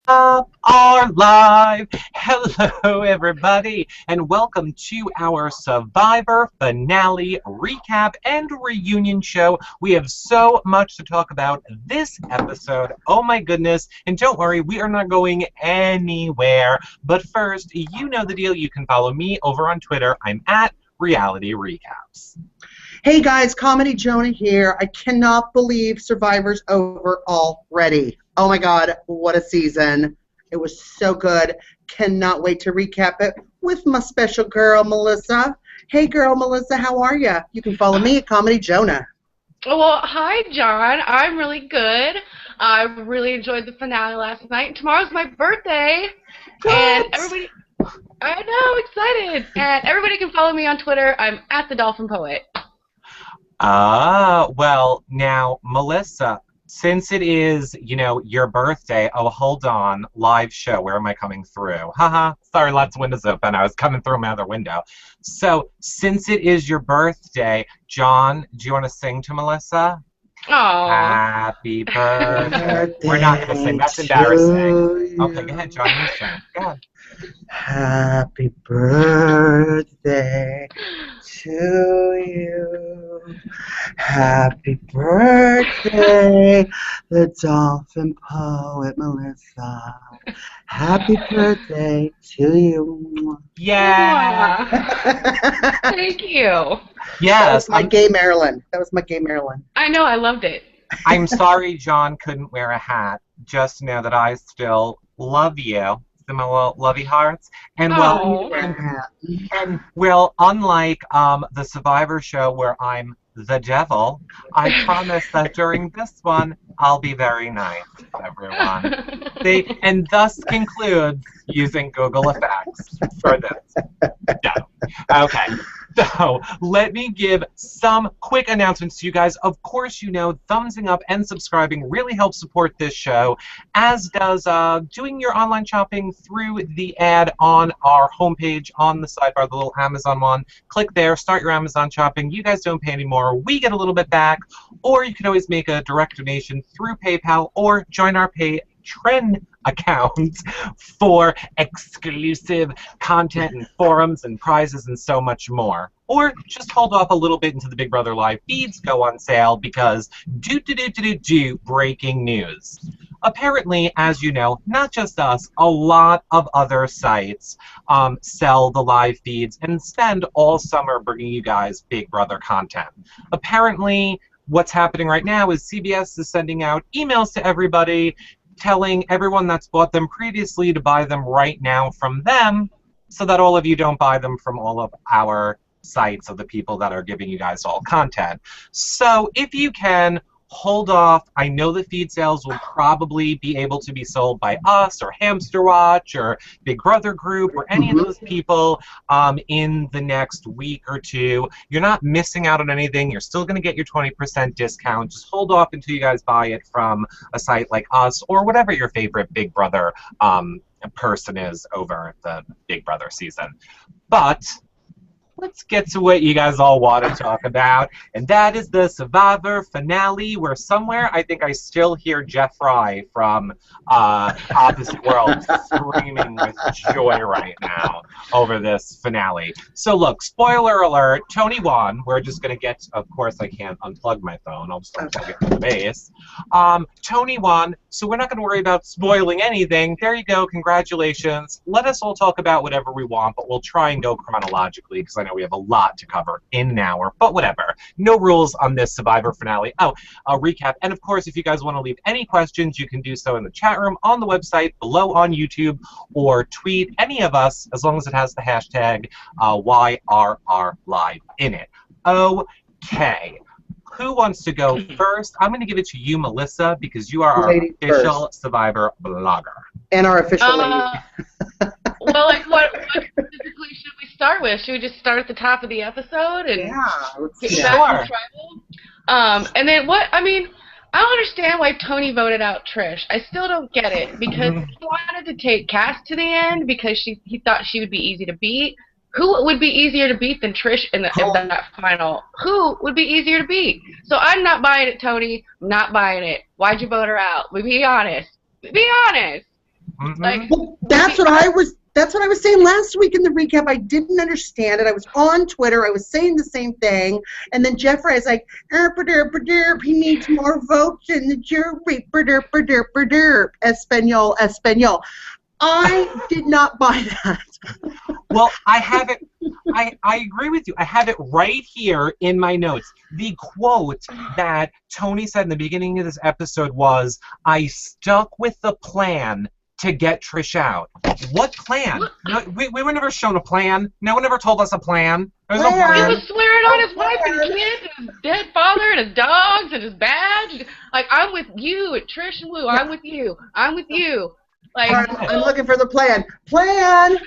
Up are live. Hello, everybody, and welcome to our Survivor finale recap and reunion show. We have so much to talk about this episode. Oh my goodness. And don't worry, we are not going anywhere. But first, you know the deal. You can follow me over on Twitter. I'm at Reality Recaps. Hey guys, Comedy Jonah here. I cannot believe Survivor's over already. Oh my god, what a season. It was so good. Cannot wait to recap it with my special girl, Melissa. Hey girl, Melissa, how are ya? You can follow me at Comedy Jonah. Well, hi, John. I'm really good. I really enjoyed the finale last night. Tomorrow's my birthday. What? And everybody, I know, excited. And everybody can follow me on Twitter. I'm at the Dolphin Poet. Well, now, Melissa, since it is, your birthday, oh, hold on, live show, where am I coming through? Haha, sorry, lots of windows open, I was coming through my other window. So, since it is your birthday, John, do you want to sing to Melissa? Aww. Happy birthday. We're not going to sing, that's embarrassing. Okay, go ahead, John, you sing. Go ahead. Happy birthday to you. Happy birthday, the Dolphin Poet Melissa. Happy birthday to you. Yeah. Thank you. Yes. That was my gay Marilyn. I know, I loved it. I'm sorry John couldn't wear a hat. Just know that I still love you. My little lovey hearts. And well, unlike the Survivor show where I'm the devil, I promise that during this one I'll be very nice to everyone. And thus concludes using Google Effects for this. No. Okay. So, let me give some quick announcements to you guys. Of course, thumbsing up and subscribing really helps support this show, as does doing your online shopping through the ad on our homepage on the sidebar, the little Amazon one. Click there, start your Amazon shopping. You guys don't pay anymore. We get a little bit back. Or you can always make a direct donation through PayPal or join our Patreon account for exclusive content and forums and prizes and so much more. Or just hold off a little bit until the Big Brother Live feeds go on sale because breaking news. Apparently, as you know, not just us, a lot of other sites sell the live feeds and spend all summer bringing you guys Big Brother content. Apparently, what's happening right now is CBS is sending out emails to everybody telling everyone that's bought them previously to buy them right now from them so that all of you don't buy them from all of our sites of the people that are giving you guys all content. So if you can, hold off. I know the feed sales will probably be able to be sold by us or Hamster Watch or Big Brother Group or any of those people in the next week or two. You're not missing out on anything. You're still going to get your 20% discount. Just hold off until you guys buy it from a site like us or whatever your favorite Big Brother person is over the Big Brother season. But let's get to what you guys all want to talk about, and that is the Survivor finale, where somewhere I think I still hear Jeff Fry from Opposite Worlds screaming with joy right now over this finale. So look, spoiler alert, Tony won. We're just going to get, of course I can't unplug my phone, I'll just unplug it from the base. Tony won, so we're not going to worry about spoiling anything. There you go, congratulations. Let us all talk about whatever we want, but we'll try and go chronologically, because I know we have a lot to cover in an hour, but whatever. No rules on this Survivor finale. Oh, a recap. And of course, if you guys want to leave any questions, you can do so in the chat room, on the website, below on YouTube, or tweet any of us, as long as it has the hashtag YRRLive in it. Okay. Who wants to go first? I'm going to give it to you, Melissa, because you are our official Survivor blogger. And our official lady. Well, like, what specifically should we start with? Should we just start at the top of the episode and get back to tribal? And then what? I mean, I don't understand why Tony voted out Trish. I still don't get it because he wanted to take Cass to the end because he thought she would be easy to beat. Who would be easier to beat than Trish in that final? Who would be easier to beat? So I'm not buying it, Tony. I'm not buying it. Why'd you vote her out? Be honest. Be honest. Mm-hmm. Like, well, that's what I was saying last week in the recap. I didn't understand it. I was on Twitter. I was saying the same thing. And then Jeffrey is like, he needs more votes in the jury. Espanol, Espanol. I did not buy that. Well, I have it. I agree with you. I have it right here in my notes. The quote that Tony said in the beginning of this episode was, "I stuck with the plan to get Trish out." What plan? No, we were never shown a plan. No one ever told us a plan. There's no plan. He was swearing on his wife and kids and his dead father and his dogs and his badge. Like, I'm with you at Trish and Lou. I'm with you. I'm with you. Like, I'm looking for the plan. Plan.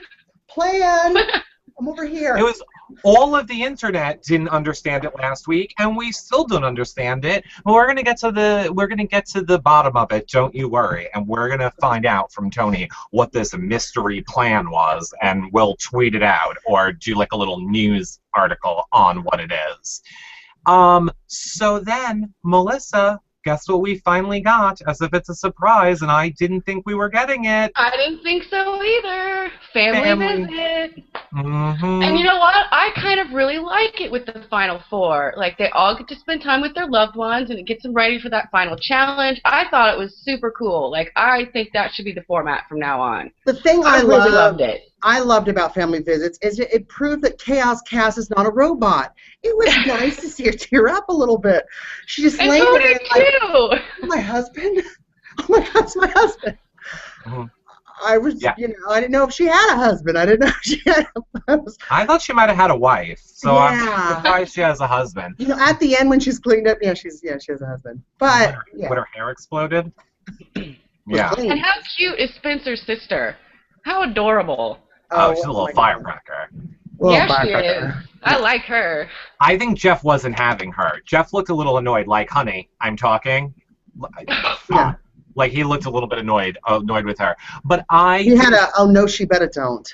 I'm over here. It was all of the internet didn't understand it last week, and we still don't understand it. But we're gonna get to the bottom of it. Don't you worry, and we're gonna find out from Tony what this mystery plan was, and we'll tweet it out or do like a little news article on what it is. So then, Melissa, guess what we finally got? As if it's a surprise, and I didn't think we were getting it. I didn't think so either. Family visit. Mm-hmm. And you know what? I kind of really like it with the Final Four. Like, they all get to spend time with their loved ones, and it gets them ready for that final challenge. I thought it was super cool. Like, I think that should be the format from now on. The thing I really loved it. I loved about Family Visits is it proved that Chaos Cass is not a robot. It was nice to see her tear up a little bit. She just laid there like, oh, my husband? Oh my God, it's my husband. Mm-hmm. I was, I didn't know if she had a husband. I didn't know if she had a husband. I thought she might have had a wife, so I'm surprised she has a husband. You know, at the end when she's cleaned up, she has a husband. But when her hair exploded. Yeah. And how cute is Spencer's sister? How adorable. Oh, she's a little firecracker. Yeah, she is. I like her. I think Jeff wasn't having her. Jeff looked a little annoyed, like, honey, I'm talking. Yeah. Like, he looked a little bit annoyed with her. But He had a, oh, no, she better don't.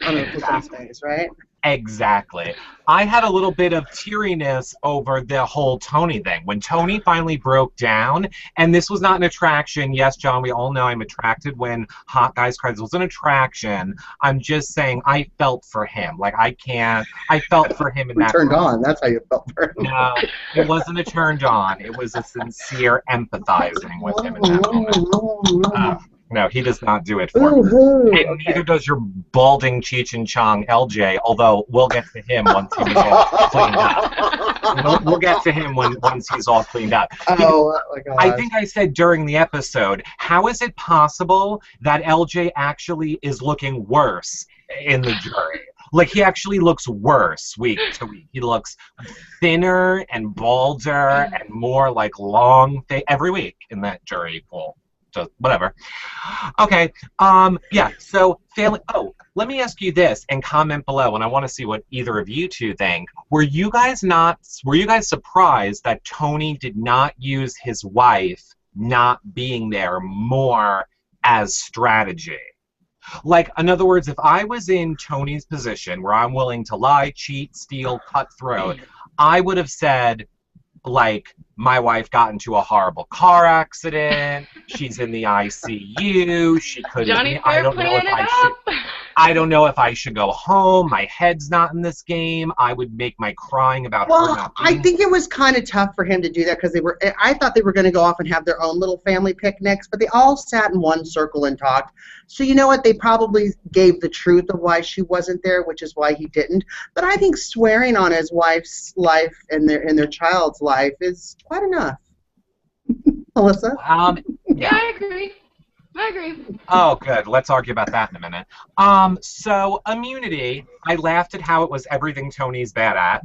On his face, right? Exactly. I had a little bit of teariness over the whole Tony thing. When Tony finally broke down, and this was not an attraction. Yes, John, we all know I'm attracted when hot guys cry. This was an attraction. I'm just saying I felt for him. Like, I felt for him in that turned on. That's how you felt for him. No, it wasn't a turned on. It was a sincere empathizing with him in that moment. No, he does not do it for me. And neither does your balding Cheech and Chong LJ, although we'll get to him once he's all cleaned up. We'll get to him once he's all cleaned up. Oh, my God. I think I said during the episode, how is it possible that LJ actually is looking worse in the jury? Like, he actually looks worse week to week. He looks thinner and balder and more like long every week in that jury pool. So, whatever. Okay. Yeah. So, family. Oh, let me ask you this and comment below, and I want to see what either of you two think. Were you guys surprised that Tony did not use his wife not being there more as strategy? Like, in other words, if I was in Tony's position where I'm willing to lie, cheat, steal, cutthroat, I would have said, like, my wife got into a horrible car accident. She's in the ICU. She couldn't. Johnny I don't know if I should. I don't know if I should go home. My head's not in this game. I would make my crying about her not being. I think it was kind of tough for him to do that because I thought they were going to go off and have their own little family picnics, but they all sat in one circle and talked. So you know what? They probably gave the truth of why she wasn't there, which is why he didn't. But I think swearing on his wife's life and their child's life is quite enough. Melissa? Yeah, I agree. Oh, good. Let's argue about that in a minute. So, immunity, I laughed at how it was everything Tony's bad at.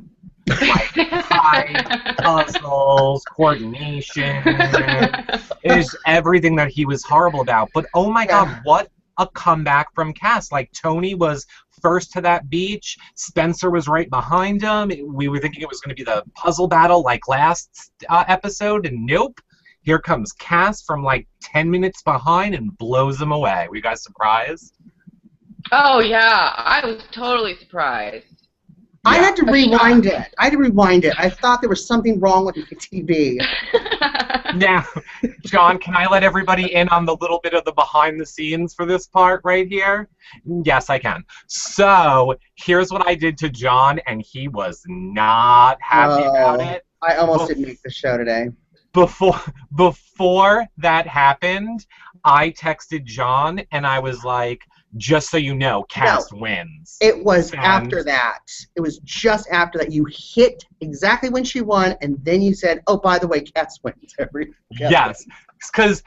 Like, puzzles, coordination. It is everything that he was horrible about. But, oh my God, what a comeback from Cass. Like, Tony was first to that beach. Spencer was right behind him. We were thinking it was going to be the puzzle battle like last episode, and nope. Here comes Cass from like 10 minutes behind and blows him away. Were you guys surprised? Oh, yeah. I was totally surprised. I had to rewind it. I thought there was something wrong with my TV. Now, John, can I let everybody in on the little bit of the behind the scenes for this part right here? Yes, I can. So, here's what I did to John, and he was not happy about it. I almost didn't make the show today. Before that happened, I texted John, and I was like, just so you know, Cass wins. It was after that. It was just after that. You hit exactly when she won, and then you said, "Oh, by the way, Cass wins." Yes, because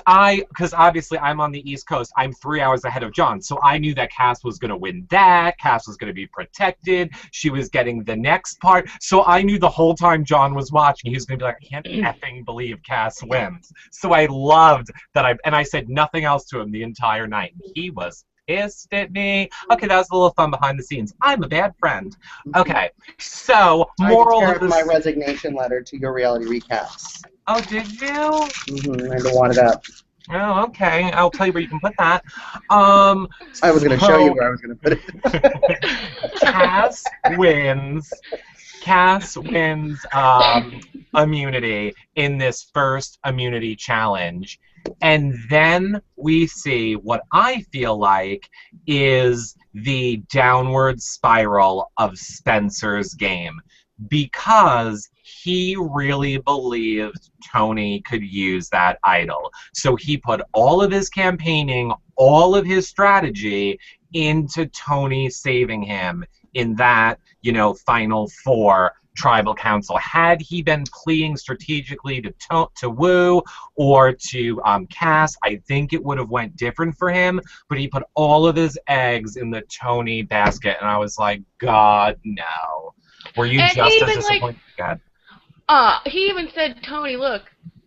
obviously I'm on the East Coast. I'm 3 hours ahead of John, so I knew that Cass was going to win that. Cass was going to be protected. She was getting the next part. So I knew the whole time John was watching, he was going to be like, I can't effing believe Cass wins. So I loved that I said nothing else to him the entire night. He was pissed at me. Okay, that was a little fun behind the scenes. I'm a bad friend. Okay, so moral of my resignation letter to your reality recaps. Oh, did you? I had to wad it up. Oh, okay. I'll tell you where you can put that. I was going to show you where I was going to put it. Cass wins. Cass wins immunity in this first immunity challenge. And then we see what I feel like is the downward spiral of Spencer's game, because he really believed Tony could use that idol. So he put all of his campaigning, all of his strategy into Tony saving him in that, final four tribal council. Had he been pleading strategically to Wu or to Cass, I think it would have went different for him, but he put all of his eggs in the Tony basket, and I was like, God, no. Were you and just as disappointed? God. He even said, Tony, look,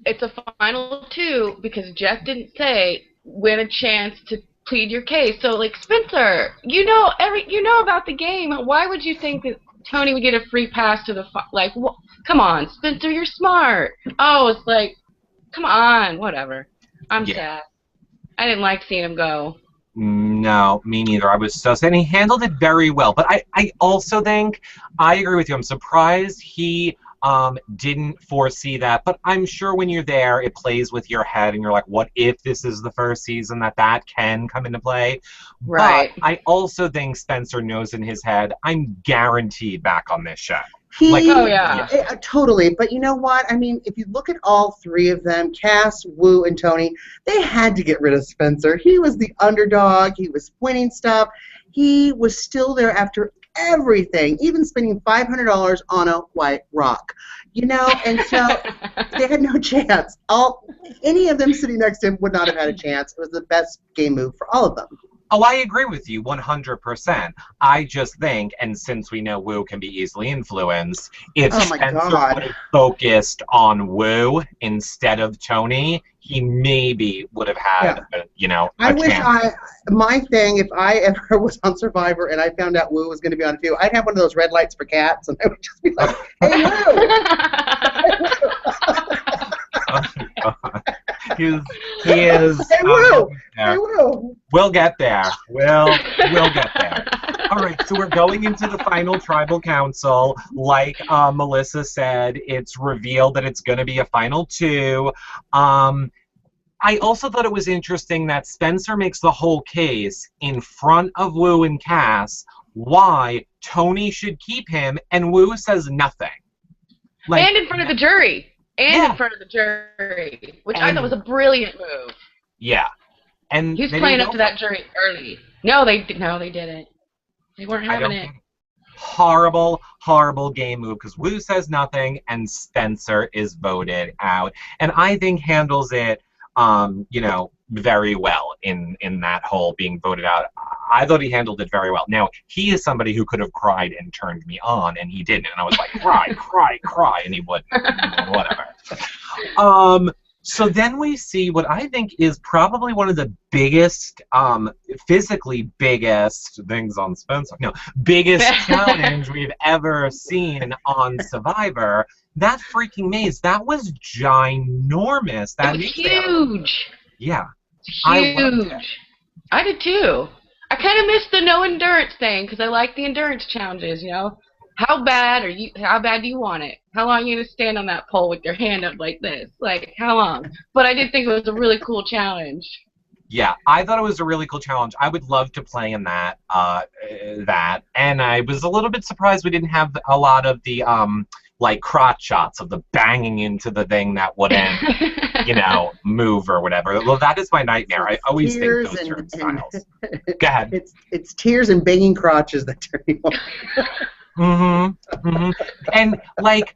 it's a final two because Jeff didn't say win a chance to plead your case. So, Spencer, you know about the game. Why would you think that Tony would get a free pass to the come on, Spencer, you're smart. Oh, it's like, come on, whatever. I'm sad. I didn't like seeing him go. No, me neither. I was so sad. And he handled it very well. But I also think, I agree with you. I'm surprised he didn't foresee that. But I'm sure when you're there, it plays with your head. And you're like, what if this is the first season that can come into play? Right. But I also think Spencer knows in his head, I'm guaranteed back on this show. Totally. But you know what? I mean, if you look at all three of them, Cass, Wu, and Tony, they had to get rid of Spencer. He was the underdog. He was winning stuff. He was still there after everything, even spending $500 on a white rock. And so they had no chance. Any of them sitting next to him would not have had a chance. It was the best game move for all of them. Oh, I agree with you 100%. I just think, and since we know Wu can be easily influenced, if Spencer would have focused on Wu instead of Tony, he maybe would have had, I wish my thing, if I ever was on Survivor and I found out Wu was going to be on it too, I'd have one of those red lights for cats, and I would just be like, hey, Wu! He is. Hey, Wu! Hey, Wu! We'll get there. We'll get there. All right, so we're going into the final tribal council. Like Melissa said, it's revealed that it's going to be a final two. I also thought it was interesting that Spencer makes the whole case in front of Wu and Cass why Tony should keep him, and Wu says nothing. And in front of the jury. In front of the jury, which I thought was a brilliant move. Yeah. And he's playing up to that jury early. No, they didn't. They weren't having it. Horrible, horrible game move, because Wu says nothing and Spencer is voted out. And I think handles it, very well in that whole being voted out. I thought he handled it very well. Now, he is somebody who could have cried and turned me on, and he didn't. And I was like, cry, cry, cry, and he wouldn't. Whatever. So then we see what I think is probably one of the biggest, physically biggest things on Spencer. No, biggest challenge we've ever seen on Survivor. That freaking maze, that was ginormous. That was huge. Yeah. Huge. I did too. I kind of missed the no endurance thing because I like the endurance challenges, How bad do you want it? How long are you gonna stand on that pole with your hand up like this? Like, how long? But I did think it was a really cool challenge. Yeah, I thought it was a really cool challenge. I would love to play in that, and I was a little bit surprised we didn't have a lot of the, like, crotch shots of the banging into the thing that wouldn't, move or whatever. Well, that is my nightmare. I always think those turnstiles. Go ahead. It's tears and banging crotches that turn you on. And, like,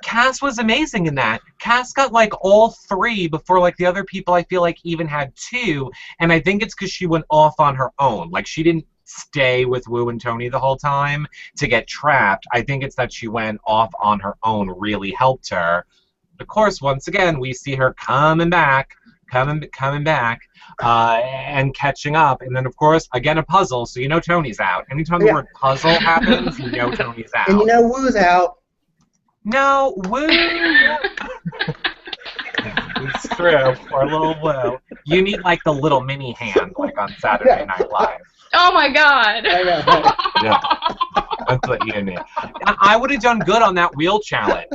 Cass was amazing in that. Cass got, like, all 3 before, like, the other people I feel like even had 2, and I think it's because she went off on her own. Like, she didn't stay with Wu and Tony the whole time to get trapped. I think it's that she went off on her own really helped her. Of course, once again, we see her coming back, and catching up. And then, of course, again, a puzzle, so you know Tony's out. Anytime the word puzzle happens, you know Tony's out. And you know Wu's out. No, Wu! It's true. Poor little Wu. You need, like, the little mini hand, like, on Saturday Night Live. Oh, my God! I know. Yeah. That's what you need. I would have done good on that wheel challenge.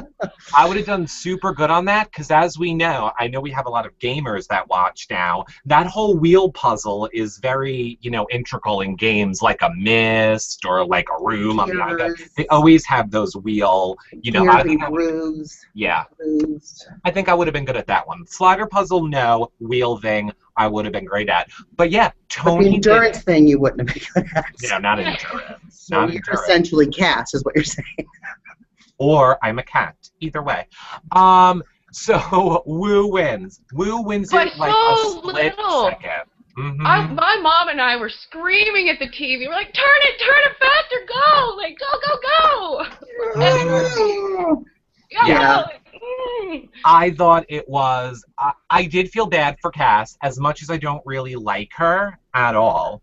I would have done super good on that, because as we know, I know we have a lot of gamers that watch now, that whole wheel puzzle is very, integral in games like a Myst or like a Room. They always have those wheel, I think yeah. I think I would have been good at that one. Slider puzzle, no. Wheel thing, I would have been great at. But yeah, Tony. The endurance thing you wouldn't have been good at. Yeah, not endurance. So you're essentially Cass, is what you're saying. Or I'm a cat. Either way. So Wu wins. Wu wins it like a split second. My mom and I were screaming at the TV. We're like, turn it faster, go! Like, go! Yeah. I thought it was. I did feel bad for Cass, as much as I don't really like her at all.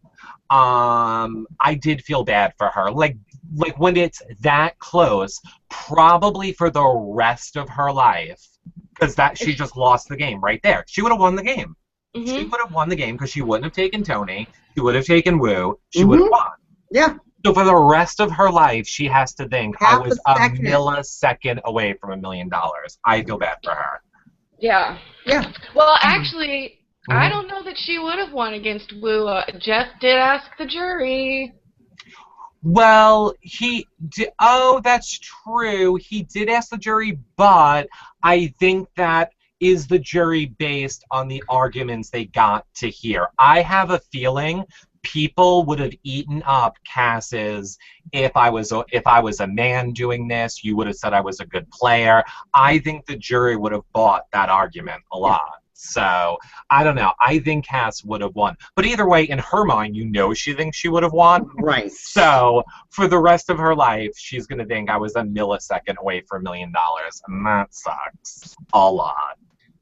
I did feel bad for her. Like when it's that close, probably for the rest of her life, because she just lost the game right there. She would have won the game. She would have won the game because she wouldn't have taken Tony. She would have taken Wu. She would have won. Yeah. So for the rest of her life, she has to think, I was a millisecond away from $1 million. I feel bad for her. Yeah. Yeah. Well, actually, I don't know that she would have won against Wu. Jeff did ask the jury. Well, he did. Oh, that's true. He did ask the jury, but I think that is the jury based on the arguments they got to hear. I have a feeling people would have eaten up Cass's if I was a man doing this, you would have said I was a good player. I think the jury would have bought that argument a lot. So, I don't know. I think Cass would have won. But either way, in her mind, she thinks she would have won. Right. So, for the rest of her life, she's going to think I was a millisecond away from $1 million. And that sucks a lot.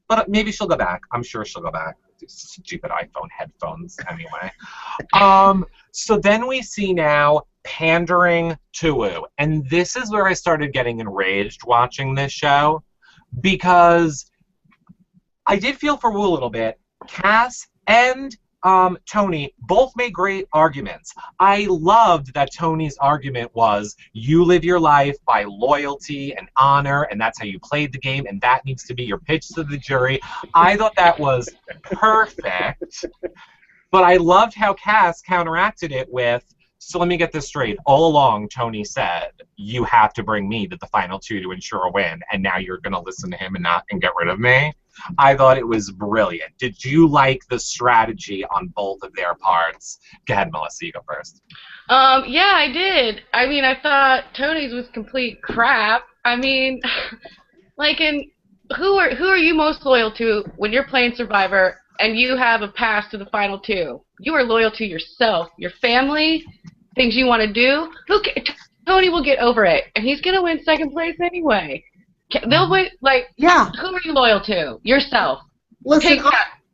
But maybe she'll go back. I'm sure she'll go back. Stupid iPhone headphones, anyway. So then we see now pandering to Wu. And this is where I started getting enraged watching this show, because I did feel for Wu a little bit. Cass and Tony both made great arguments. I loved that Tony's argument was, you live your life by loyalty and honor, and that's how you played the game, and that needs to be your pitch to the jury. I thought that was perfect. But I loved how Cass counteracted it with, so let me get this straight. All along, Tony said, you have to bring me to the final 2 to ensure a win, and now you're going to listen to him and get rid of me. I thought it was brilliant. Did you like the strategy on both of their parts? Go ahead, Melissa, you go first. Yeah, I did. I mean, I thought Tony's was complete crap. I mean, like, who are you most loyal to when you're playing Survivor and you have a pass to the final 2? You are loyal to yourself, your family, things you want to do. Tony will get over it, and he's gonna win second place anyway. They'll wait. Like, yeah. Who are you loyal to? Yourself. Listen,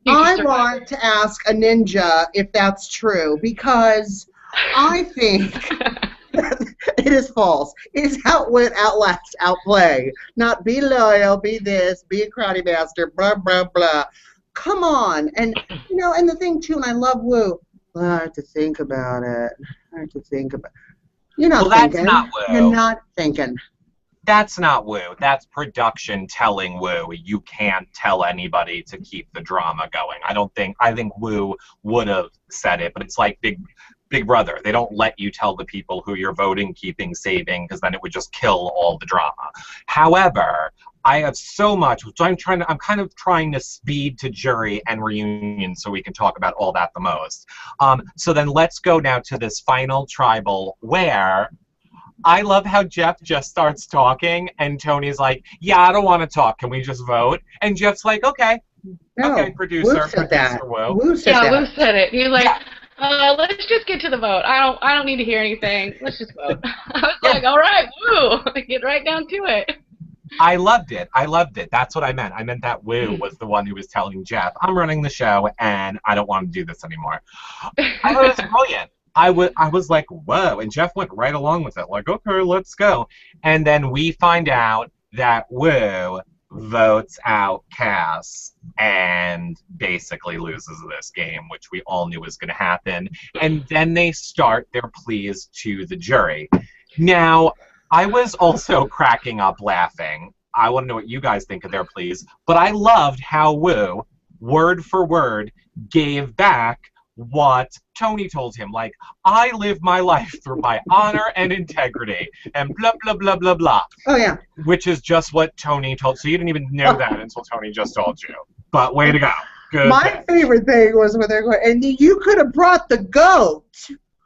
I want to ask a ninja if that's true, because I think it is false. It is outwit, outlast, outplay. Not be loyal, be this, be a crowdy bastard, blah, blah, blah. Come on. And, and the thing, too, and I love Wu, I have to think about it. You're not thinking. That's not woo. You're not thinking. That's not woo. That's production telling woo. You can't tell anybody to keep the drama going. I think woo would have said it, but it's like Big Brother. They don't let you tell the people who you're voting, keeping, saving, because then it would just kill all the drama. However, I have so much, so I'm kind of trying to speed to jury and reunion so we can talk about all that the most. So then let's go now to this final tribal where I love how Jeff just starts talking and Tony's like, yeah, I don't want to talk. Can we just vote? And Jeff's like, okay. No, okay, producer said that. Woo. Woo said that. Woo said it. He's like, let's just get to the vote. I don't need to hear anything. Let's just vote. I was like, all right, woo. Get right down to it. I loved it. That's what I meant. I meant that Woo was the one who was telling Jeff, I'm running the show and I don't want to do this anymore. I thought it was brilliant. I was like, whoa, and Jeff went right along with it, like, okay, let's go. And then we find out that Woo votes out Cass and basically loses this game, which we all knew was going to happen. And then they start their pleas to the jury. Now, I was also cracking up laughing. I want to know what you guys think of their pleas, but I loved how Woo, word for word, gave back what Tony told him. Like, I live my life through my honor and integrity, and blah, blah, blah, blah, blah. Oh, yeah. Which is just what Tony told. So you didn't even know that until Tony just told you. But way to go. Good. My favorite thing was when they're going, and you could have brought the goat,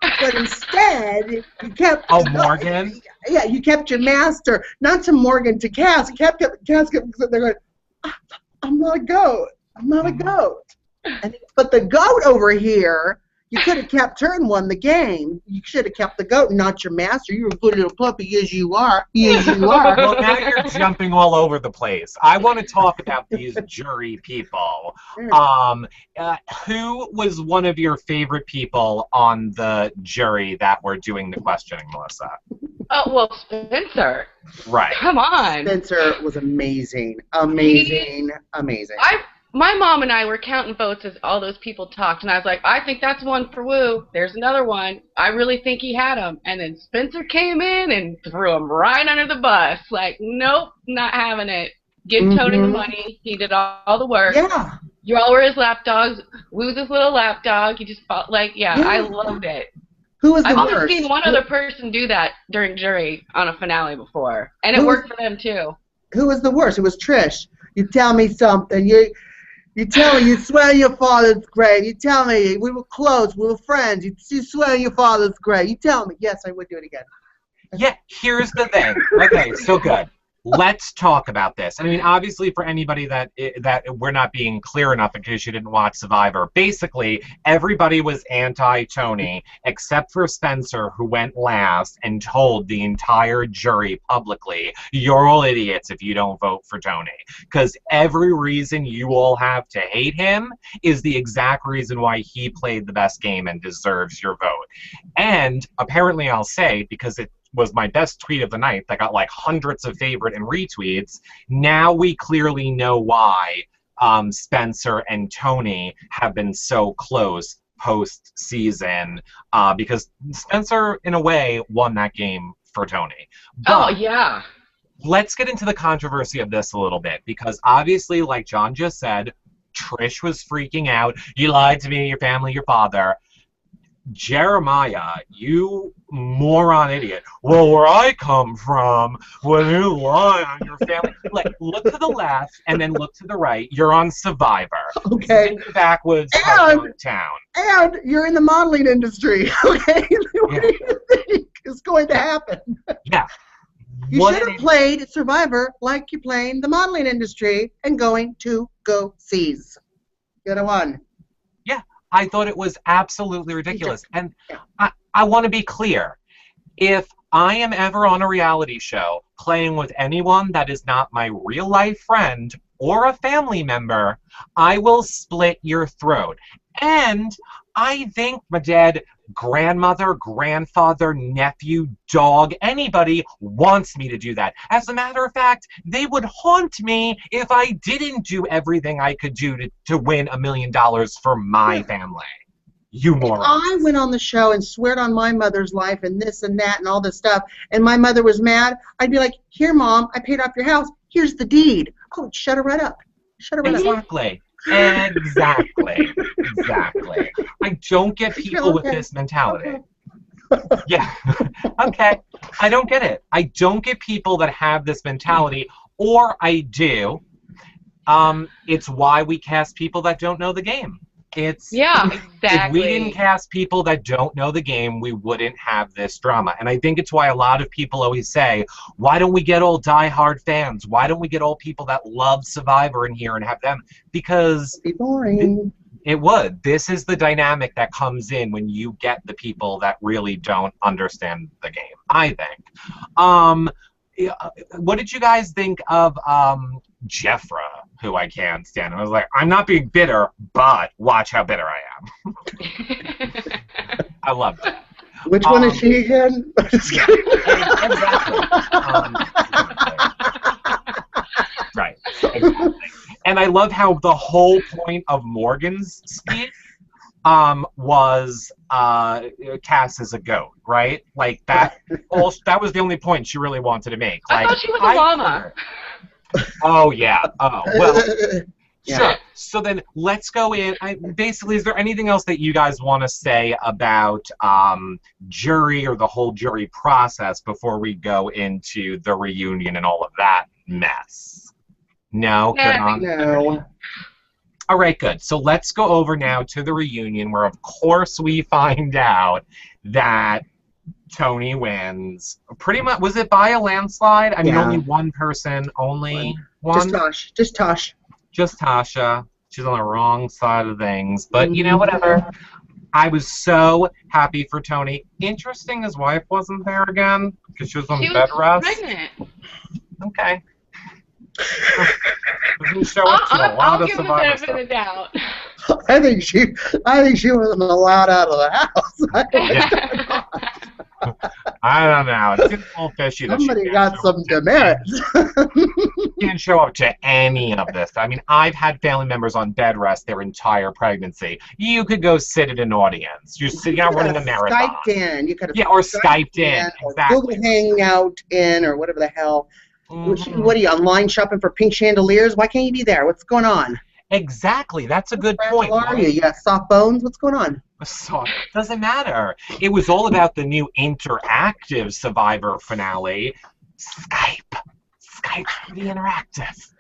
but instead you kept... Oh, Morgan? Yeah, you kept your master, not to Morgan, to Cass. Cass kept they're going, I'm not a goat. I'm not a goat. But the goat over here, you could have kept her and won the game. You should have kept the goat and not your master. You're a good little puppy, as you are. Yes, you are. Well, now you're jumping all over the place. I want to talk about these jury people. Who was one of your favorite people on the jury that were doing the questioning, Melissa? Oh, well, Spencer. Right. Come on. Spencer was amazing. Amazing. My mom and I were counting votes as all those people talked, and I was like, I think that's one for Woo. There's another one. I really think he had him. And then Spencer came in and threw him right under the bus. Like, nope, not having it. Give Tony the money. He did all the work. Yeah. You all were his lapdogs. Woo's his little lapdog. He just felt like, I loved it. Who was the I've worst? only seen one other person do that during jury on a finale before, and it worked for them too. Who was the worst? It was Trish. You tell me something. You tell me, you swear your father's great. You tell me, we were close, we were friends. You swear your father's great. You tell me. Yes, I would do it again. Yeah, here's the thing. Okay, so good. Let's talk about this. I mean, obviously, for anybody that we're not being clear enough in case you didn't watch Survivor, basically, everybody was anti-Tony except for Spencer, who went last and told the entire jury publicly, you're all idiots if you don't vote for Tony. Because every reason you all have to hate him is the exact reason why he played the best game and deserves your vote. And apparently, I'll say, because it was my best tweet of the night that got like hundreds of favorite and retweets. Now we clearly know why Spencer and Tony have been so close post-season because Spencer, in a way, won that game for Tony. But yeah. Let's get into the controversy of this a little bit because obviously, like John just said, Trish was freaking out. You lied to me, your family, your father. Jeremiah, you moron idiot. Well, where I come from, when you lie on your family, like, look to the left and then look to the right. You're on Survivor. Okay. In the backwoods part of town. And you're in the modeling industry. Okay. What do you think is going to happen? Yeah. You should have played Survivor like you're playing the modeling industry and going to go seas. You'd have won. Yeah. I thought it was absolutely ridiculous. And I want to be clear. If I am ever on a reality show playing with anyone that is not my real-life friend or a family member, I will split your throat. And I think my dead grandmother, grandfather, nephew, dog, anybody wants me to do that. As a matter of fact, they would haunt me if I didn't do everything I could do to win $1 million for my family. You morons. I went on the show and sweared on my mother's life and this and that and all this stuff, and my mother was mad, I'd be like, here, Mom, I paid off your house. Here's the deed. Oh, shut her right up. Shut her right Exactly. Exactly. Exactly. I don't get people with this mentality. Okay. Yeah. Okay. I don't get it. I don't get people that have this mentality, or I do. It's why we cast people that don't know the game. Exactly. If we didn't cast people that don't know the game, we wouldn't have this drama. And I think it's why a lot of people always say, why don't we get all diehard fans? Why don't we get all people that love Survivor in here and have them? Because it'd be boring. It would. This is the dynamic that comes in when you get the people that really don't understand the game, I think. What did you guys think of Jeffra, who I can't stand? I was like, I'm not being bitter, but watch how bitter I am. I love it. Which one is she again? Exactly. Right. Exactly. And I love how the whole point of Morgan's speech was Cass as a goat, right? Like that. That was the only point she really wanted to make. I thought she was a llama. Oh yeah. Oh well. Yeah. Sure. So then let's go in. Basically, is there anything else that you guys want to say about jury or the whole jury process before we go into the reunion and all of that mess? No? No. All right, good. So let's go over now to the reunion where, of course, we find out that Tony wins. Pretty much, was it by a landslide? I mean, only one person, only one? Just Tosh. Just Tasha. She's on the wrong side of things. But, you know, whatever. I was so happy for Tony. Interesting his wife wasn't there again because she was on bed rest. She was pregnant. Okay. Doesn't show up to a lot of Survivor stuff. I'll give him the benefit of the doubt. I think she wasn't allowed out of the house. I don't know. It seems a little fishy that somebody got some demerits. Can't show up to any of this. I mean, I've had family members on bed rest their entire pregnancy. You could go sit at an audience. You're not running a marathon. Skyped in. You could have or Skyped in. Exactly. Or Google Hangout in, or whatever the hell. Mm-hmm. What are you, online shopping for pink chandeliers? Why can't you be there? What's going on? Exactly. That's a good point. How are you? You got soft bones? What's going on? Doesn't matter. It was all about the new interactive Survivor finale. Skype. Skype's pretty interactive.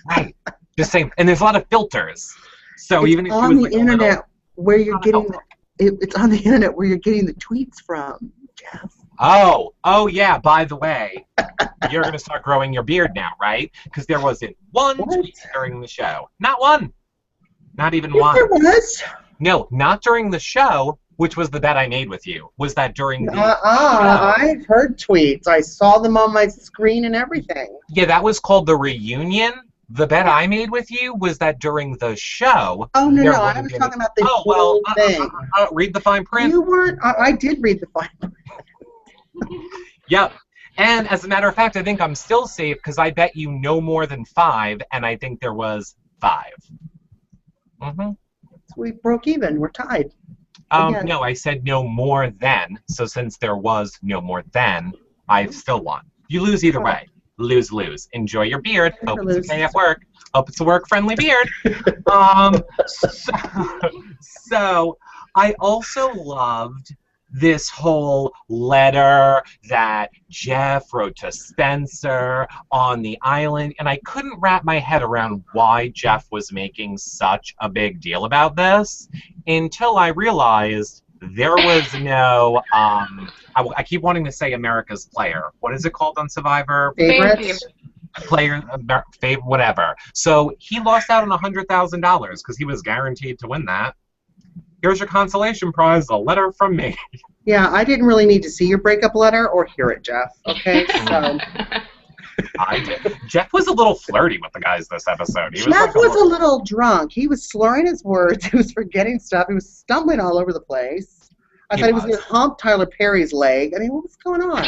Right. Just saying. And there's a lot of filters. So it's even if on the internet where you're getting it's on the internet where you're getting the tweets from, Jeff. Oh yeah, by the way, you're going to start growing your beard now, right? Because there wasn't one tweet during the show. Not one. Not even one. There was. No, not during the show, which was the bet I made with you. Was that during the show? I've heard tweets. I saw them on my screen and everything. Yeah, that was called the reunion. The bet I made with you was that during the show... Oh, no, I was talking about the whole thing. Read the fine print. You weren't... I did read the fine print. Yep. And as a matter of fact, I think I'm still safe because I bet you no more than 5, and I think there was 5. Mm-hmm. So we broke even. We're tied. No, I said no more than. So since there was no more than, I still won. You lose either way. Lose, lose. Enjoy your beard. Hope it's okay at work. Hope it's a work-friendly beard. So I also loved this whole letter that Jeff wrote to Spencer on the island, and I couldn't wrap my head around why Jeff was making such a big deal about this until I realized there was no, I keep wanting to say America's Player. What is it called on Survivor? Favorites? Player, favorite, whatever. So he lost out on $100,000 because he was guaranteed to win that. Here's your consolation prize, a letter from me. Yeah, I didn't really need to see your breakup letter or hear it, Jeff. Okay, so... I did. Jeff was a little flirty with the guys this episode. Jeff was a little drunk. He was slurring his words. He was forgetting stuff. He was stumbling all over the place. I thought he was going to hump Tyler Perry's leg. I mean, what was going on?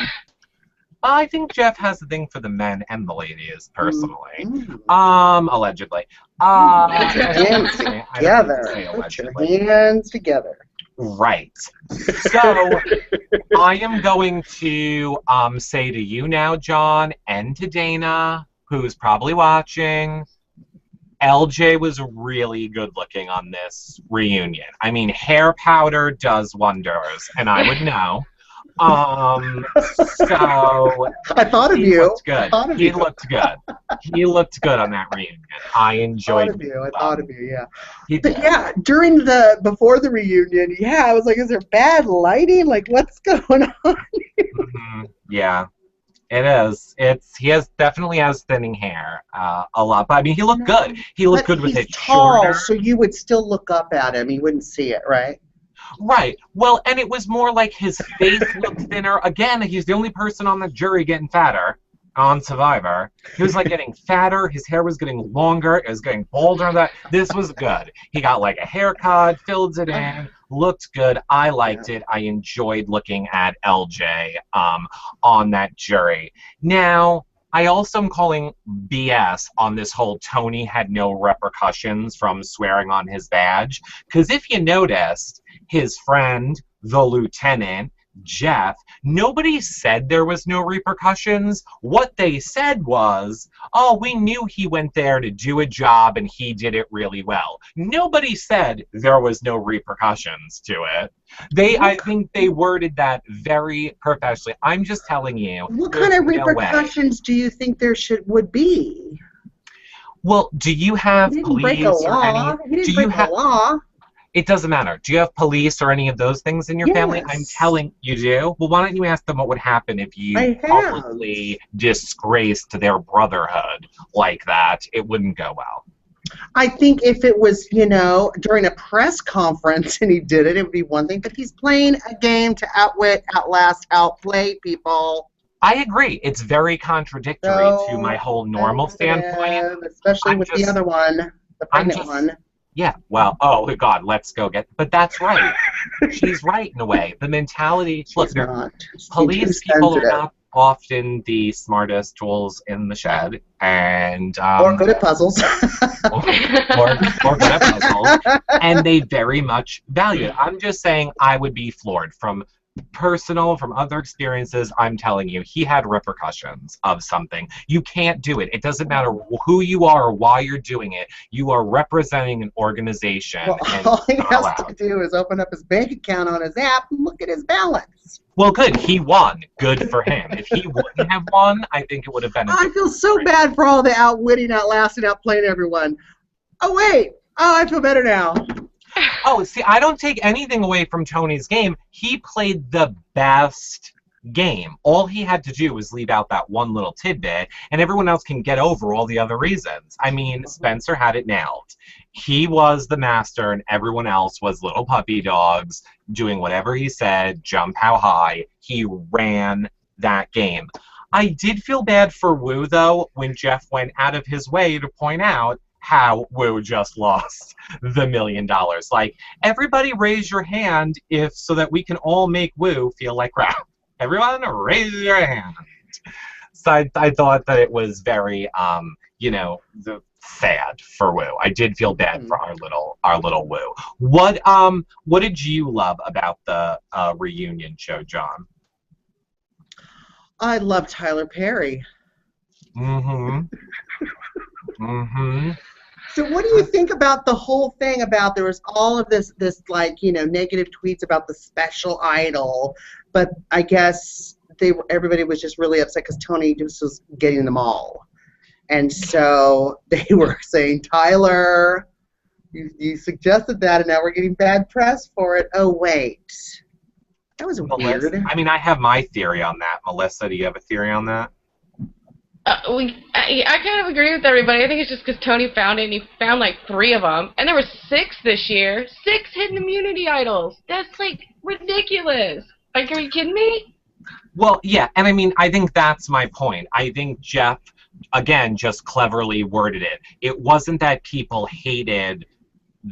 I think Jeff has a thing for the men and the ladies, personally. Allegedly. Put your hands I don't need to together. say Put your allegedly. hands together. Right. So, I am going to say to you now, John, and to Dana, who's probably watching, LJ was really good looking on this reunion. I mean, hair powder does wonders, and I would know. So I thought of he you. looked good. He looked good. He looked good on that reunion. I enjoyed it. I thought of you, yeah. He did. But yeah, before the reunion, yeah, I was like, is there bad lighting? Like, what's going on? Yeah, it is. He definitely has thinning hair, a lot. But I mean, he looked good. He looked good with it tall, shorter. so you would still look up at him. You wouldn't see it, right? Right. Well, and it was more like his face looked thinner. Again, he's the only person on the jury getting fatter on Survivor. He was like getting fatter. His hair was getting longer. It was getting bolder. This was good. He got like a haircut, filled it in, looked good. I liked it. I enjoyed looking at LJ on that jury. Now, I also am calling BS on this whole Tony had no repercussions from swearing on his badge. Because if you noticed, his friend, the lieutenant, Jeff, nobody said there was no repercussions. What they said was, oh, we knew he went there to do a job and he did it really well. Nobody said there was no repercussions to it. I think they worded that very professionally. I'm just telling you. What kind of repercussions do you think there would be? Well, do you have police or any? He didn't break a law. It doesn't matter. Do you have police or any of those things in your family? I'm telling you do. Well, why don't you ask them what would happen if you publicly disgraced their brotherhood like that? It wouldn't go well. I think if it was, during a press conference and he did it, it would be one thing. But he's playing a game to outwit, outlast, outplay people. I agree. It's very contradictory to my whole normal standpoint. Especially with the other one, the pregnant one. Yeah, well, oh, God, let's go but that's right. She's right in a way. The mentality, look, police people are not often the smartest tools in the shed, and or good at puzzles. or good at puzzles, and they very much value it. I'm just saying I would be floored from other experiences. I'm telling you, he had repercussions of something. You can't do it. It doesn't matter who you are or why you're doing it. You are representing an organization. Well, all he has to do is open up his bank account on his app and look at his balance. Well, good. He won. Good for him. If he wouldn't have won, I think it would have been I feel so bad for all the outwitting, outlasting, outplaying everyone. Oh, wait. Oh, I feel better now. Oh, see, I don't take anything away from Tony's game. He played the best game. All he had to do was leave out that one little tidbit, and everyone else can get over all the other reasons. I mean, Spencer had it nailed. He was the master, and everyone else was little puppy dogs doing whatever he said, jump how high. He ran that game. I did feel bad for Wu, though, when Jeff went out of his way to point out how Wu just lost the $1 million. Like, everybody raise your hand so that we can all make Wu feel like crap. Everyone raise your hand. So I thought that it was very, sad for Wu. I did feel bad for our little Wu. What did you love about the reunion show, John? I love Tyler Perry. Mm-hmm. Mm-hmm. So what do you think about the whole thing about there was all of this negative tweets about the special idol, but I guess everybody was just really upset because Tony just was getting them all. And so they were saying, Tyler, you suggested that, and now we're getting bad press for it. Oh, wait. That was weird. I mean, I have my theory on that. Melissa, do you have a theory on that? I kind of agree with everybody. I think it's just because Tony found it, and he found like 3 of them. And there were 6 this year. 6 hidden immunity idols. That's, like, ridiculous. Like, are you kidding me? Well, yeah, and I mean, I think that's my point. I think Jeff, again, just cleverly worded it. It wasn't that people hated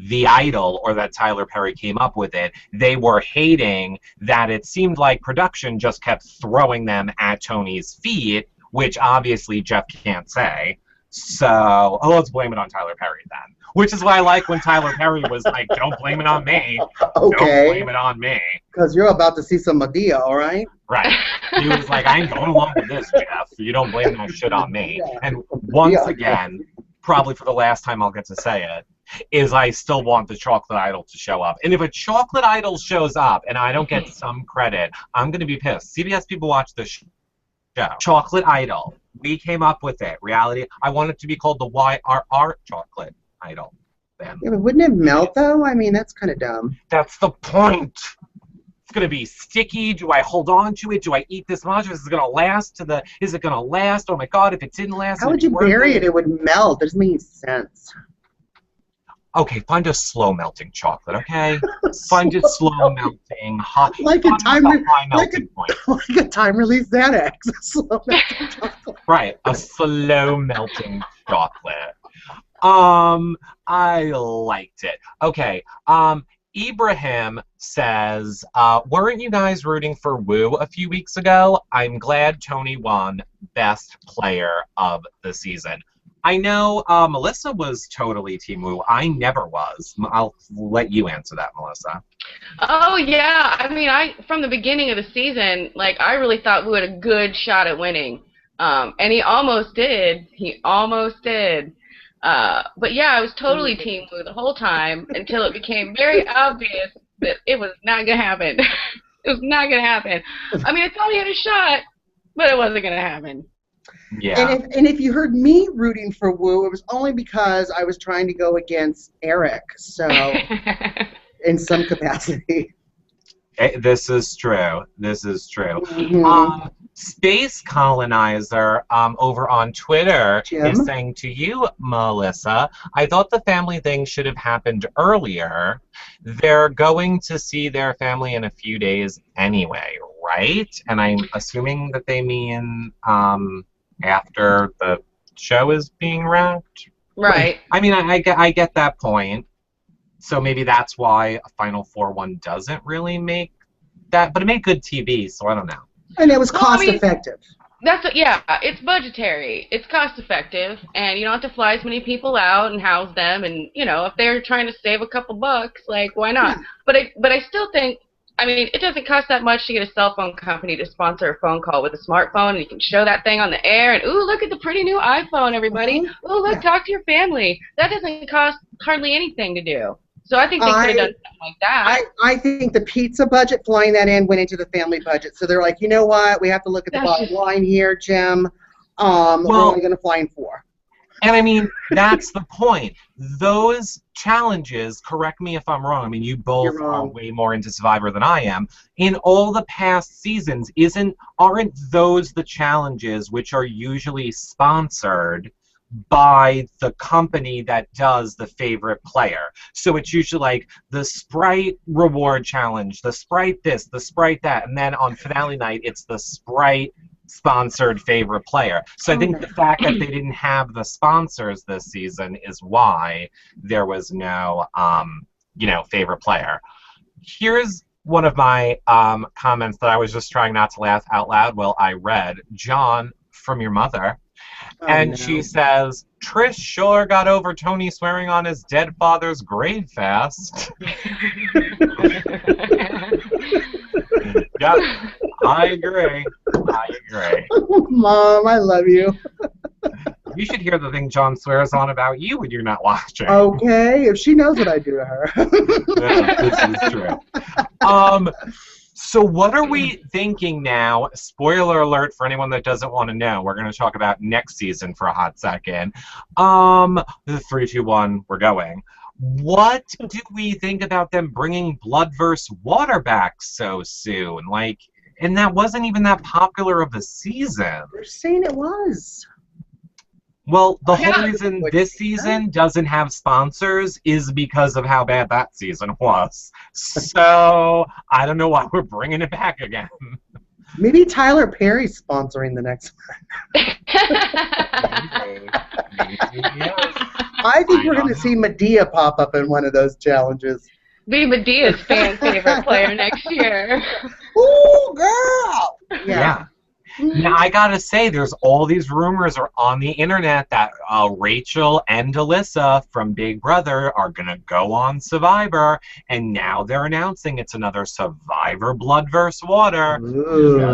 the idol or that Tyler Perry came up with it. They were hating that it seemed like production just kept throwing them at Tony's feet, which obviously Jeff can't say. So, let's blame it on Tyler Perry then. Which is why I like when Tyler Perry was like, don't blame it on me. Okay. Don't blame it on me. Because you're about to see some Medea, all right? Right. He was like, I ain't going along with this, Jeff. You don't blame that shit on me. And once again, probably for the last time I'll get to say it, is I still want the Chocolate Idol to show up. And if a Chocolate Idol shows up and I don't get some credit, I'm going to be pissed. CBS people watch this show. Chocolate Idol. We came up with it. Reality. I want it to be called the YRR Chocolate Idol. Then. Yeah, but wouldn't it melt, though? I mean, that's kind of dumb. That's the point. It's going to be sticky. Do I hold on to it? Do I eat this much? Is it going to last to the... Is it going to last? Oh, my God, if it didn't last... How would you bury it? It would melt. That doesn't make any sense. Okay, find a slow melting chocolate, okay? Find a slow melting, hot... Like a time... Like a time release Xanax. A slow melting chocolate. Right, a slow melting chocolate. I liked it. Okay, Ibrahim says, weren't you guys rooting for Wu a few weeks ago? I'm glad Tony won Best Player of the Season. I know Melissa was totally Team Wu. I never was. I'll let you answer that, Melissa. Oh, yeah. I mean, from the beginning of the season, like, I really thought Wu had a good shot at winning. And he almost did. He almost did. But yeah, I was totally Team Wu the whole time until it became very obvious that it was not going to happen. It was not going to happen. I mean, I thought he had a shot, but it wasn't going to happen. Yeah. And if you heard me rooting for Wu, it was only because I was trying to go against Eric. So, in some capacity. This is true. This is true. Mm-hmm. Space Colonizer over on Twitter Jim? is saying to you, Melissa, I thought the family thing should have happened earlier. They're going to see their family in a few days anyway, right? And I'm assuming that they mean after the show is being wrapped. Right. I mean, I get that point. So maybe that's why a Final Four one doesn't really make that, but it made good TV, so I don't know. And it was cost-effective. It's budgetary. It's cost-effective, and you don't have to fly as many people out and house them, and, you know, if they're trying to save a couple bucks, like, why not? Yeah. But I still think, I mean, it doesn't cost that much to get a cell phone company to sponsor a phone call with a smartphone, and you can show that thing on the air, and, ooh, look at the pretty new iPhone, everybody. Ooh, look, talk to your family. That doesn't cost hardly anything to do. So I think they could have done something like that. I think the pizza budget, flying that in, went into the family budget. So they're like, you know what? We have to look at the bottom line here, Jim. We're only going to fly in 4. And I mean, that's the point. Those challenges, correct me if I'm wrong, I mean, you both are way more into Survivor than I am. In all the past seasons, aren't those the challenges which are usually sponsored by the company that does the favorite player? So it's usually like the Sprite reward challenge, the Sprite this, the Sprite that, and then on finale night it's the Sprite sponsored favorite player. So I think the fact that they didn't have the sponsors this season is why there was no favorite player. Here's one of my comments that I was just trying not to laugh out loud while I read. John, from your mother. She says, Trish sure got over Tony swearing on his dead father's grave fast. Yeah, I agree. Mom, I love you. You should hear the thing John swears on about you when you're not watching. Okay, if she knows what I do to her. Yeah, this is true. So what are we thinking now? Spoiler alert for anyone that doesn't want to know. We're going to talk about next season for a hot second. 3, 2, 1, we're going. What do we think about them bringing Blood vs. Water back so soon? Like, and that wasn't even that popular of a season. They're saying it was. Well, the whole reason this season doesn't have sponsors is because of how bad that season was. So, I don't know why we're bringing it back again. Maybe Tyler Perry's sponsoring the next one. Maybe, yes. I think we're going to see Medea pop up in one of those challenges. Be Medea's fan favorite player next year. Ooh, girl! Yeah. Now, I gotta say, there's all these rumors are on the internet that Rachel and Alyssa from Big Brother are gonna go on Survivor, and now they're announcing it's another Survivor Blood vs. Water.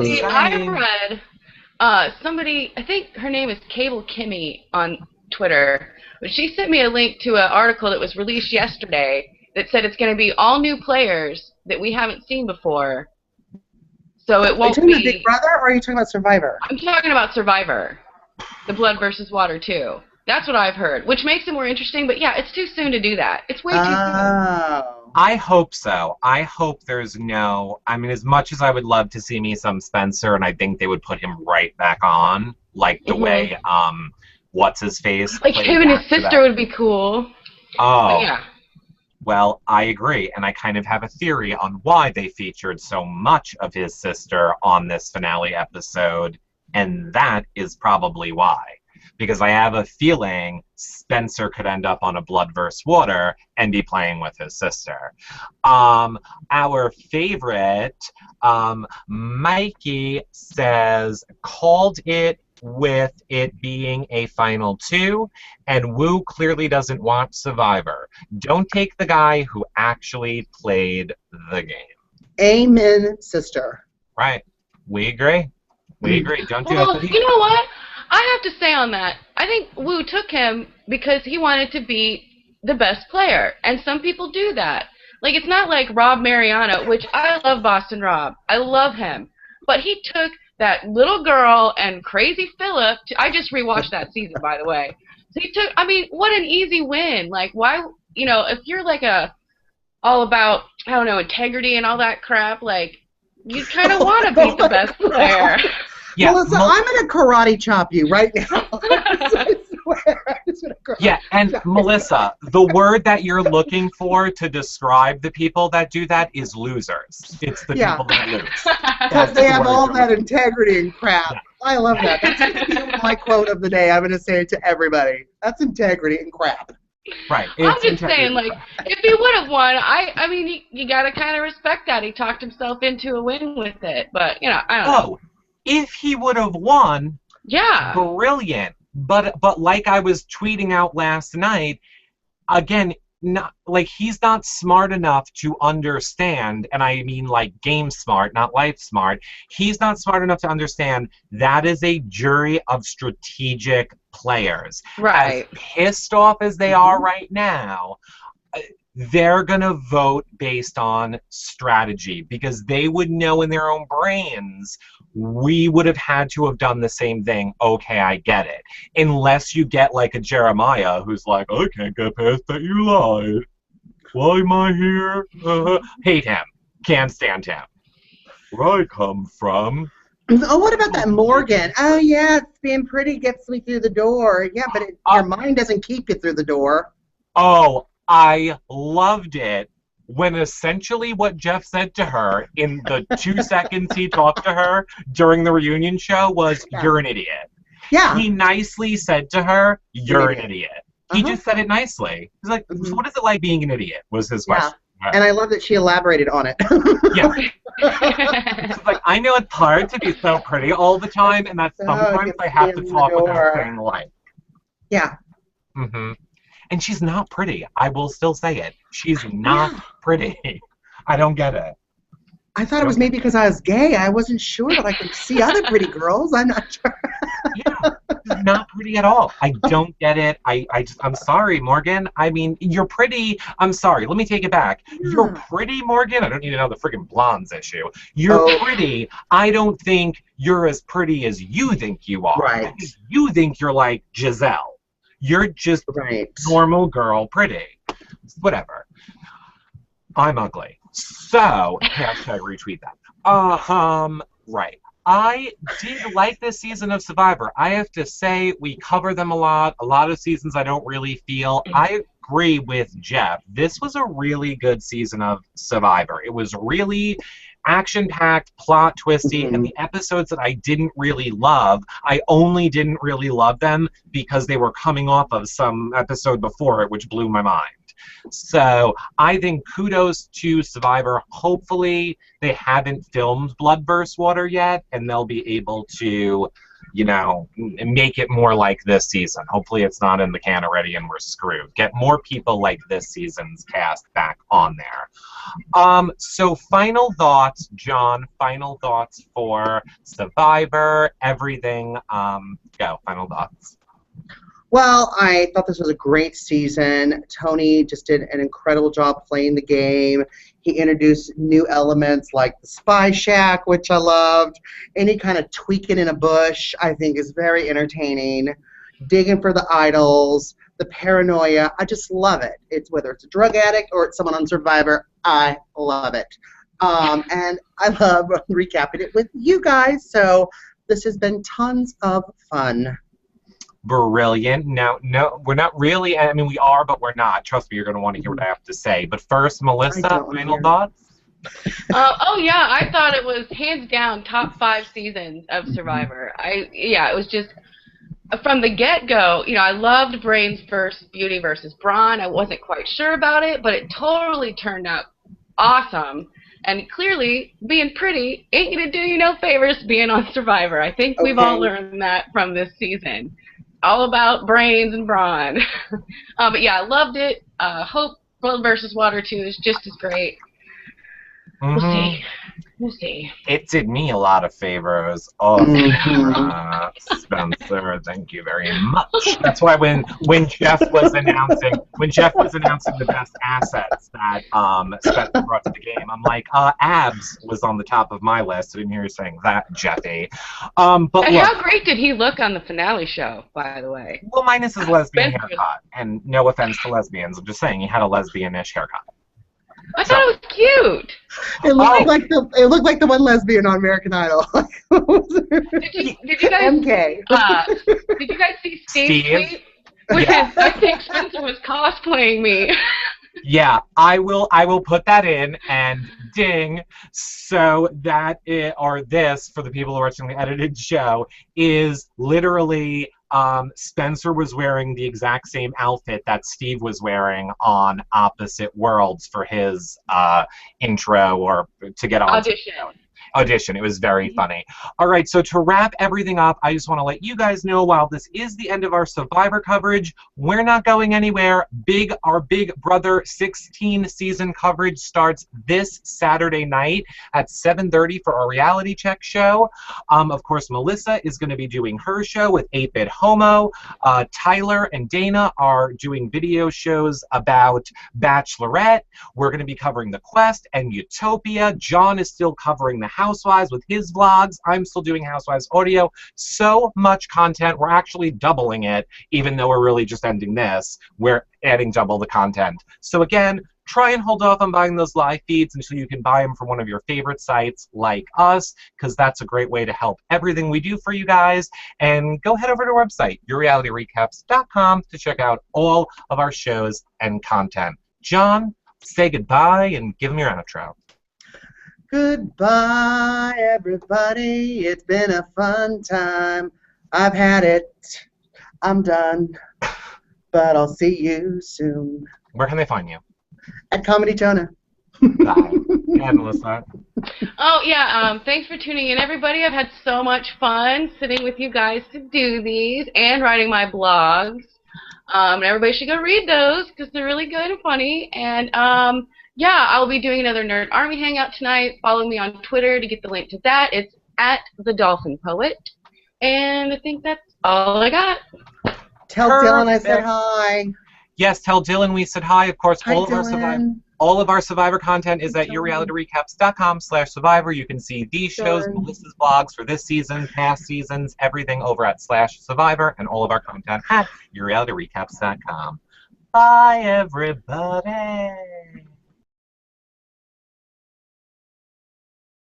See, I read somebody, I think her name is Cable Kimmy on Twitter, but she sent me a link to an article that was released yesterday that said it's going to be all new players that we haven't seen before. So it won't be... Are you talking about Big Brother, or are you talking about Survivor? I'm talking about Survivor. The Blood versus Water, too. That's what I've heard, which makes it more interesting, but yeah, it's too soon to do that. It's way too soon. I hope so. I hope there's no... I mean, as much as I would love to see me some Spencer, and I think they would put him right back on, like the way, what's-his-face... Like him and his sister would be cool. Oh. But yeah. Well, I agree, and I kind of have a theory on why they featured so much of his sister on this finale episode, and that is probably why. Because I have a feeling Spencer could end up on a Blood vs. Water and be playing with his sister. Our favorite, Mikey, says, called it with it being a final two, and Wu clearly doesn't watch Survivor. Don't take the guy who actually played the game. Amen, sister. Right. We agree. We agree. Don't do that. You know what? I have to say on that, I think Wu took him because he wanted to be the best player, and some people do that. Like, it's not like Rob Mariano, which I love Boston Rob. I love him. But he took that little girl and crazy Philip. I just rewatched that season, by the way. So he took, I mean, what an easy win. Like, why, you know, if you're like all about, I don't know, integrity and all that crap, like, you kind of want to be the best player. Yeah, Melissa, I'm going to karate chop you right now. I swear. Yeah, and Melissa, the word that you're looking for to describe the people that do that is losers. It's the people that lose. Because they have all that integrity and crap. Yeah. I love that. That's going to be my quote of the day. I'm going to say it to everybody. That's integrity and crap. Right. I'm just saying, like, if he would have won, I mean, you got to kind of respect that. He talked himself into a win with it. But, you know, I don't know. If he would have won, yeah, brilliant. But like I was tweeting out last night, again, not like he's not smart enough to understand, and I mean like game smart, not life smart. He's not smart enough to understand that is a jury of strategic players. Right. As pissed off as they are right now, they're going to vote based on strategy because they would know in their own brains we would have had to have done the same thing. Okay, I get it. Unless you get like a Jeremiah who's like, I can't get past that you lied. Why am I here? Hate him. Can't stand him. Where I come from. Oh, what about that Morgan? Oh, yeah, being pretty gets me through the door. Yeah, but your mind doesn't keep you through the door. Oh, I loved it when essentially what Jeff said to her in the 2 seconds he talked to her during the reunion show was, you're an idiot. Yeah. He nicely said to her, you're an idiot. He just said it nicely. He's like, so what is it like being an idiot, was his question. And I love that she elaborated on it. Yeah. She's like, I know it's hard to be so pretty all the time, and that sometimes I have to talk without saying like. Yeah. Mm-hmm. And she's not pretty. I will still say it. She's not pretty. I don't get it. I thought it was maybe because I was gay. I wasn't sure, but I could see other pretty girls. I'm not sure. Yeah, she's not pretty at all. I don't get it. I'm sorry, Morgan. I mean, you're pretty. I'm sorry. Let me take it back. You're pretty, Morgan. I don't need to know the friggin' blondes issue. You're pretty. I don't think you're as pretty as you think you are. Right. You think you're like Giselle. You're just normal girl pretty. Whatever. I'm ugly. So, hashtag retweet that. Right. I did like this season of Survivor. I have to say, we cover them a lot. A lot of seasons I don't really feel. I agree with Jeff. This was a really good season of Survivor. It was really action-packed, plot twisty, and the episodes that I didn't really love, I only didn't really love them because they were coming off of some episode before it, which blew my mind. So I think kudos to Survivor. Hopefully they haven't filmed Blood vs. Water yet, and they'll be able to, you know, make it more like this season. Hopefully it's not in the can already and we're screwed. Get more people like this season's cast back on there. So final thoughts, John. Final thoughts for Survivor, everything. Go, final thoughts. Well, I thought this was a great season. Tony just did an incredible job playing the game. He introduced new elements like the spy shack, which I loved. Any kind of tweaking in a bush, I think, is very entertaining. Digging for the idols, the paranoia, I just love it. It's whether it's a drug addict or it's someone on Survivor, I love it. And I love recapping it with you guys. So this has been tons of fun. Brilliant. Now, no, we're not really, I mean, we are, but we're not. Trust me, you're going to want to hear what I have to say. But first, Melissa, final thoughts? Oh, yeah, I thought it was hands down top 5 seasons of Survivor. Yeah, it was just, from the get-go, you know, I loved Brains versus Beauty versus Brawn. I wasn't quite sure about it, but it totally turned out awesome. And clearly, being pretty ain't going to do you no favors being on Survivor. I think we've all learned that from this season. All about brains and brawn. But yeah, I loved it. Hope Blood vs. Water 2 is just as great. We'll see. We'll see. It did me a lot of favors. Oh, Spencer, thank you very much. That's why when Jeff was announcing the best assets that Spencer brought to the game, I'm like, abs was on the top of my list. I didn't hear you saying that, Jeffy. But and how great did he look on the finale show, by the way? Well, minus his lesbian haircut, and no offense to lesbians, I'm just saying he had a lesbian-ish haircut. I thought it was cute. It looked like the one lesbian on American Idol. did you guys MK? Did you guys see Steve's tweet? Yeah. I think Spencer was cosplaying me. Yeah, I will put that in and ding. So that this for the people who are watching the edited show is literally Spencer was wearing the exact same outfit that Steve was wearing on Opposite Worlds for his intro or to get on audition. It was very funny. All right, so to wrap everything up, I just want to let you guys know while this is the end of our Survivor coverage, we're not going anywhere. Our Big Brother 16 season coverage starts this Saturday night at 7:30 for our reality check show. Of course, Melissa is going to be doing her show with 8-Bit Homo. Tyler and Dana are doing video shows about Bachelorette. We're going to be covering The Quest and Utopia. John is still covering the Housewives with his vlogs. I'm still doing Housewives audio. So much content. We're actually doubling it, even though we're really just ending this. We're adding double the content. So again, try and hold off on buying those live feeds until you can buy them from one of your favorite sites like us, because that's a great way to help everything we do for you guys. And go head over to our website, yourrealityrecaps.com, to check out all of our shows and content. John, say goodbye and give them your outro. Goodbye, everybody. It's been a fun time. I've had it. I'm done. But I'll see you soon. Where can they find you? At Comedy Jonah. Bye. And Melissa. Oh, yeah. Thanks for tuning in, everybody. I've had so much fun sitting with you guys to do these and writing my blogs. And everybody should go read those because they're really good and funny. And, yeah, I'll be doing another Nerd Army Hangout tonight. Follow me on Twitter to get the link to that. It's @TheDolphinPoet. And I think that's all I got. Tell Dylan I said hi. Yes, tell Dylan we said hi. Of course, hi, all of our Survivor content is at yourrealityrecaps.com/Survivor. You can see these shows, Melissa's blogs for this season, past seasons, everything over at /Survivor, and all of our content at yourrealityrecaps.com. Bye, everybody.